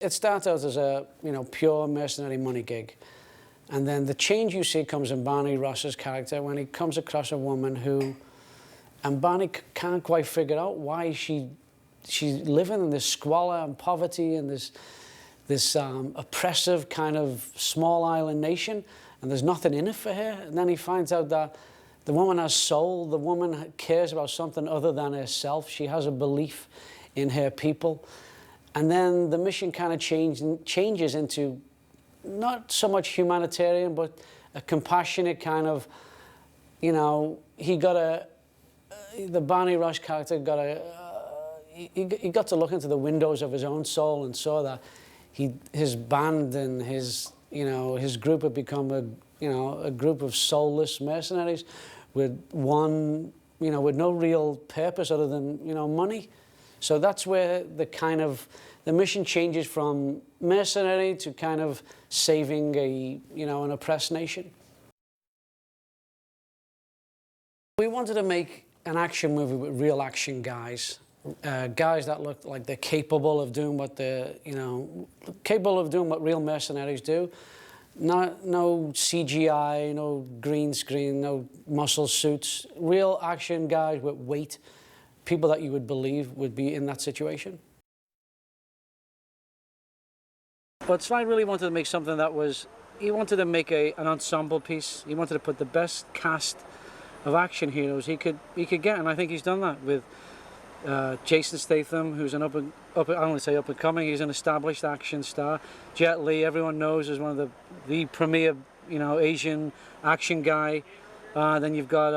It starts out as a, pure mercenary money gig. And then the change you see comes in Barney Ross's character when he comes across a woman who, and Barney can't quite figure out why she's living in this squalor and poverty and this oppressive kind of small island nation, and there's nothing in it for her. And then he finds out that the woman has soul, the woman cares about something other than herself. She has a belief in her people. And then the mission kind of changes into not so much humanitarian, but a compassionate kind of, he got the Barney Ross character he got to look into the windows of his own soul and saw that his band and his group had become a group of soulless mercenaries with with no real purpose other than, money. So that's where the mission changes from mercenary to kind of saving an oppressed nation. We wanted to make an action movie with real action guys. Guys that look like they're capable of doing what real mercenaries do. No CGI, no green screen, no muscle suits. Real action guys with weight. People that you would believe would be in that situation. But Sly really wanted to make something that he wanted to make an ensemble piece. He wanted to put the best cast of action heroes he could get, and I think he's done that with Jason Statham, who's an I don't want to say up and coming, he's an established action star. Jet Li, everyone knows, is one of the premier, Asian action guy. Then you've got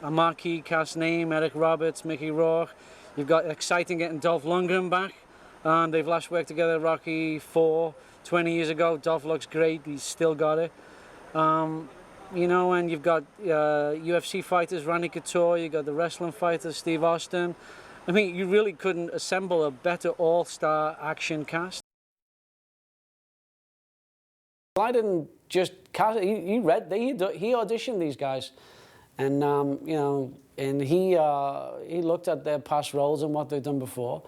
a marquee cast name, Eric Roberts, Mickey Rourke. You've got exciting getting Dolph Lundgren back. They've last worked together Rocky IV 20 years ago. Dolph looks great, he's still got it. And you've got UFC fighters, Randy Couture, you've got the wrestling fighters, Steve Austin. I mean, you really couldn't assemble a better all-star action cast. I didn't just cast it. He auditioned these guys, and and he looked at their past roles and what they've done before,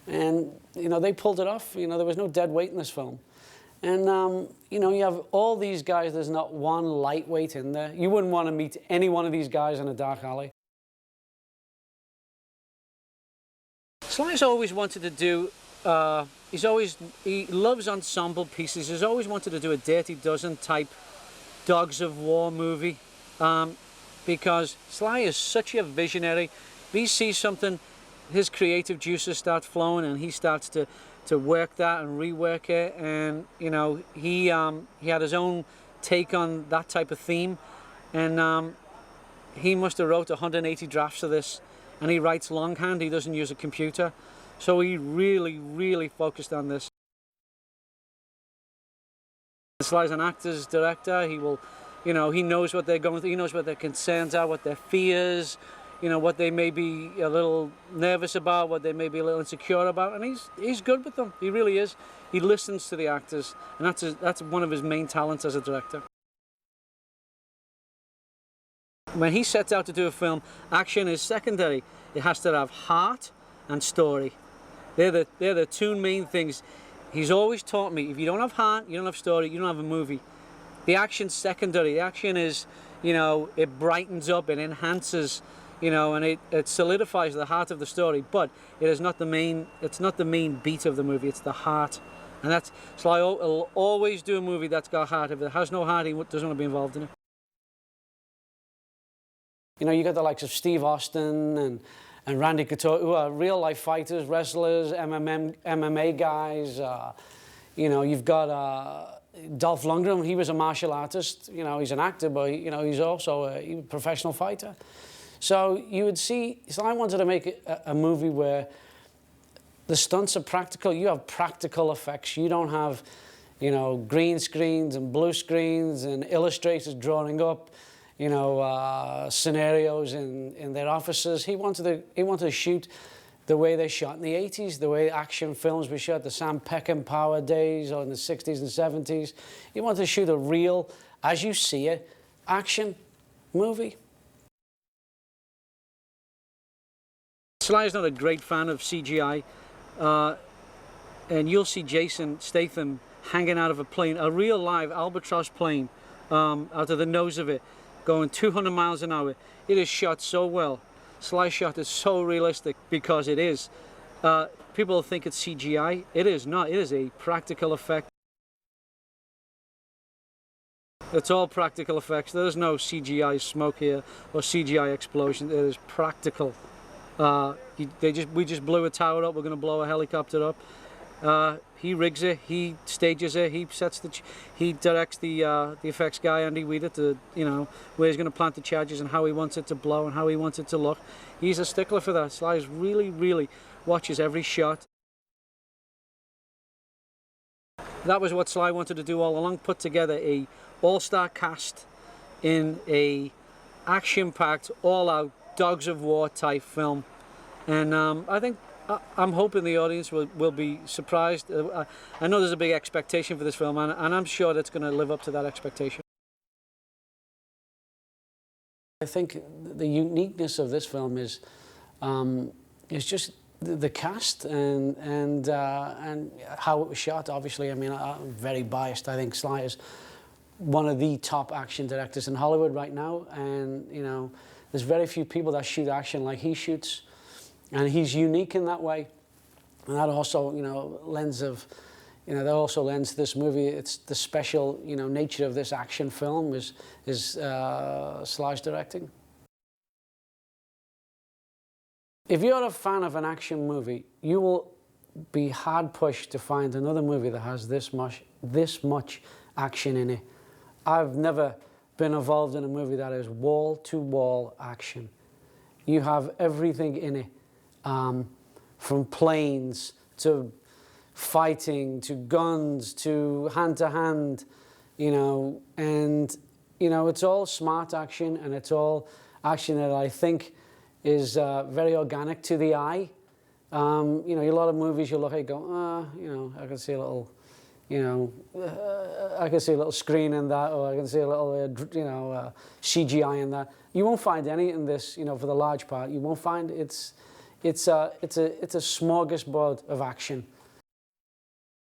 and they pulled it off. There was no dead weight in this film, and you have all these guys. There's not one lightweight in there. You wouldn't want to meet any one of these guys in a dark alley. Sly's always wanted to do, he loves ensemble pieces. He's always wanted to do a Dirty Dozen type Dogs of War movie, because Sly is such a visionary. If he sees something, his creative juices start flowing, and he starts to work that and rework it. And he had his own take on that type of theme, and he must have wrote 180 drafts of this. And he writes longhand, he doesn't use a computer. So he really, really focused on this. Sly's an actor's director. He will, he knows what they're going through, he knows what their concerns are, what their fears, what they may be a little nervous about, what they may be a little insecure about, and he's good with them. He really is. He listens to the actors, and that's one of his main talents as a director. When he sets out to do a film, action is secondary. It has to have heart and story. They're the two main things. He's always taught me, if you don't have heart, you don't have story, you don't have a movie. The action's secondary. The action is, it brightens up, it enhances, and it solidifies the heart of the story, but it is not the main, it's not the main beat of the movie, it's the heart. And that's, Sly will always do a movie that's got heart. If it has no heart, he doesn't want to be involved in it. You got the likes of Steve Austin and Randy Couture, who are real-life fighters, wrestlers, MMA guys. You've got Dolph Lundgren. He was a martial artist. He's an actor, but he's also a professional fighter. So you would see. So I wanted to make a movie where the stunts are practical. You have practical effects. You don't have, green screens and blue screens and illustrators drawing up, scenarios in their offices. He wanted to shoot the way they shot in the 80s, the way action films were shot, the Sam Peckinpah days, or in the 60s and 70s. He wanted to shoot a real, as you see it, action movie. Sly is not a great fan of CGI. and you'll see Jason Statham hanging out of a plane, a real live Albatross plane, out of the nose of it, going 200 miles an hour. It is shot so well. Sly shot is so realistic because it is. People think it's CGI. It is not. It is a practical effect. It's all practical effects. There's no CGI smoke here or CGI explosion. It is practical. We just blew a tower up. We're going to blow a helicopter up. He rigs it. He stages it. He directs the effects guy Andy Weeder to, you know, where he's going to plant the charges and how he wants it to blow and how he wants it to look. He's a stickler for that. Sly really watches every shot. That was what Sly wanted to do all along, put together a all-star cast in a action-packed, all-out, dogs of war type film. And I'm hoping the audience will be surprised. I know there's a big expectation for this film, and I'm sure that's going to live up to that expectation. I think the uniqueness of this film is just the cast and how it was shot. Obviously, I mean, I'm very biased. I think Sly is one of the top action directors in Hollywood right now, and you know, there's very few people that shoot action like he shoots, and he's unique in that way. And that also, you know, that also lends to this movie. It's the special, you know, nature of this action film is Sly's directing. If you're a fan of an action movie, you will be hard pushed to find another movie that has this much action in it. I've never been involved in a movie that is wall-to-wall action. You have everything in it, from planes to fighting to guns to hand-to-hand, you know, and you know, it's all smart action, and it's all action that I think is very organic to the eye. You know, a lot of movies you look at and go, you know, I can see a little, you know, I can see a little screen in that, or I can see a little, you know, CGI in that. You won't find any in this, you know, for the large part. You won't find it's a smorgasbord of action.